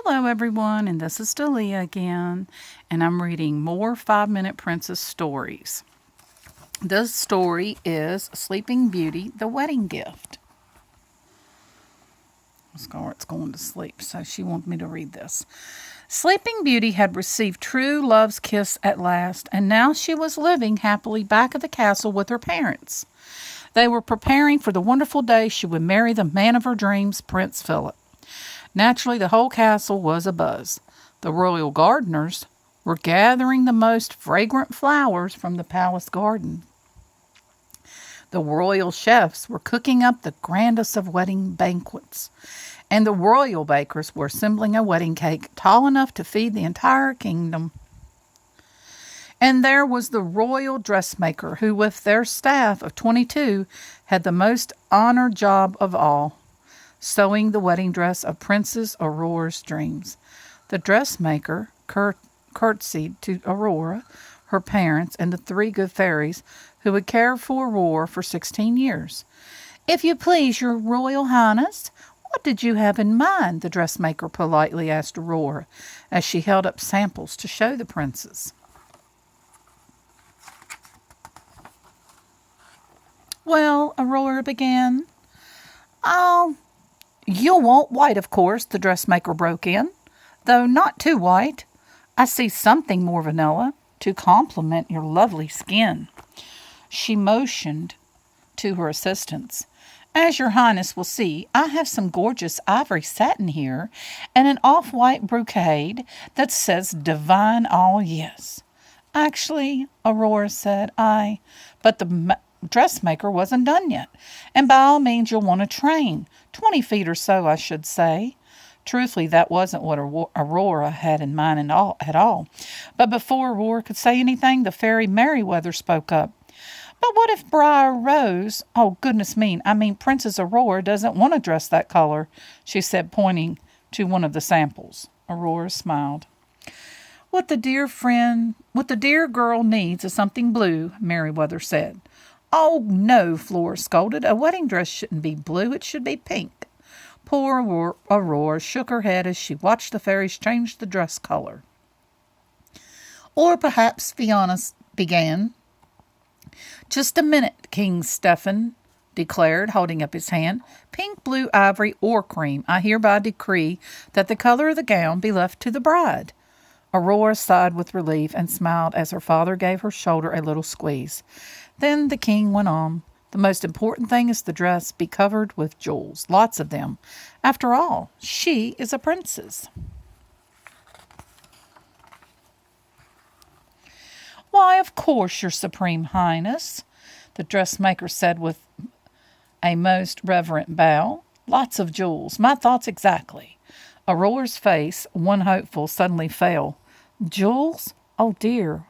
Hello, everyone, and this is Dalia again, and I'm reading more 5-Minute Princess stories. This story is Sleeping Beauty, the Wedding Gift. Scarlett's going to sleep, so she wants me to read this. Sleeping Beauty had received true love's kiss at last, and now she was living happily back at the castle with her parents. They were preparing for the wonderful day she would marry the man of her dreams, Prince Philip. Naturally, the whole castle was abuzz. The royal gardeners were gathering the most fragrant flowers from the palace garden. The royal chefs were cooking up the grandest of wedding banquets, and the royal bakers were assembling a wedding cake tall enough to feed the entire kingdom. And there was the royal dressmaker, who with their staff of 22 had the most honored job of all, sewing the wedding dress of Princess Aurora's dreams. The dressmaker curtsied to Aurora, her parents, and the 3 good fairies who had cared for Aurora for 16 years. "If you please, your royal highness, what did you have in mind?" the dressmaker politely asked Aurora, as she held up samples to show the princess. "Well," Aurora began. "You'll want white, of course," the dressmaker broke in, "though not too white. I see something more vanilla to complement your lovely skin." She motioned to her assistants. "As your highness will see, I have some gorgeous ivory satin here and an off-white brocade that says Divine All Yes." "Actually," Aurora said, but the dressmaker wasn't done yet. "And by all means you'll want a train, 20 feet or so, I should say." Truthfully, that wasn't what Aurora had in mind at all. But before Aurora could say anything, the fairy Merryweather spoke up. "But what if Briar Rose, oh goodness me, Princess Aurora doesn't want to dress that color," she said, pointing to one of the samples. Aurora smiled. What the dear girl needs is something blue," Merryweather said. "Oh, no," Flora scolded. "A wedding dress shouldn't be blue. It should be pink." Poor Aurora shook her head as she watched the fairies change the dress color. "Or perhaps," Fiona began. "Just a minute," King Stephen declared, holding up his hand. "Pink, blue, ivory, or cream, I hereby decree that the color of the gown be left to the bride." Aurora sighed with relief and smiled as her father gave her shoulder a little squeeze. Then the king went on. "The most important thing is the dress be covered with jewels, lots of them. After all, she is a princess." "Why, of course, your supreme highness," the dressmaker said with a most reverent bow. "Lots of jewels. My thoughts exactly." Aurora's face, one hopeful, suddenly fell. "Jewels? Oh dear,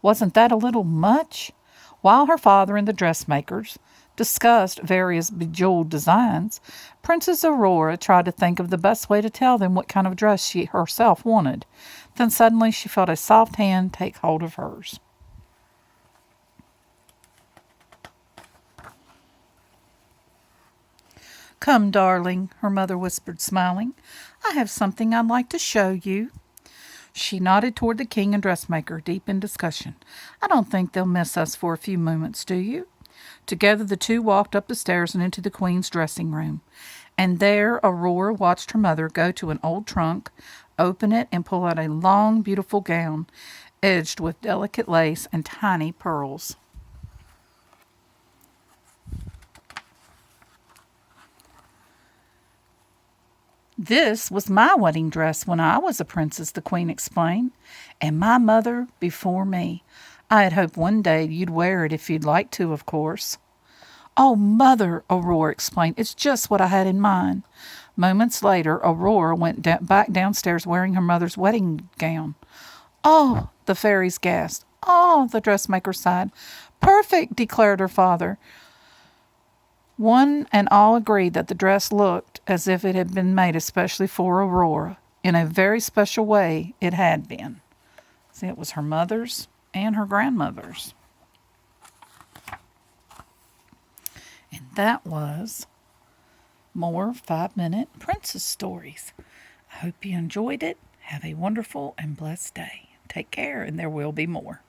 wasn't that a little much?" While her father and the dressmakers discussed various bejeweled designs, Princess Aurora tried to think of the best way to tell them what kind of dress she herself wanted. Then suddenly she felt a soft hand take hold of hers. "Come, darling," her mother whispered, smiling. "I have something I'd like to show you." She nodded toward the king and dressmaker, deep in discussion. "I don't think they'll miss us for a few moments, do you?" Together the two walked up the stairs and into the queen's dressing room. And there Aurora watched her mother go to an old trunk, open it, and pull out a long, beautiful gown, edged with delicate lace and tiny pearls. "This was my wedding dress when I was a princess," the queen explained, "and my mother before me. I had hoped one day you'd wear it if you'd like to, of course." "Oh, Mother," Aurora explained, "it's just what I had in mind." Moments later, Aurora went back downstairs wearing her mother's wedding gown. "Oh," the fairies gasped. "Oh," the dressmaker sighed. "Perfect," declared her father. One and all agreed that the dress looked as if it had been made especially for Aurora. In a very special way, it had been. See, it was her mother's and her grandmother's. And that was more 5-Minute Princess stories. I hope you enjoyed it. Have a wonderful and blessed day. Take care, and there will be more.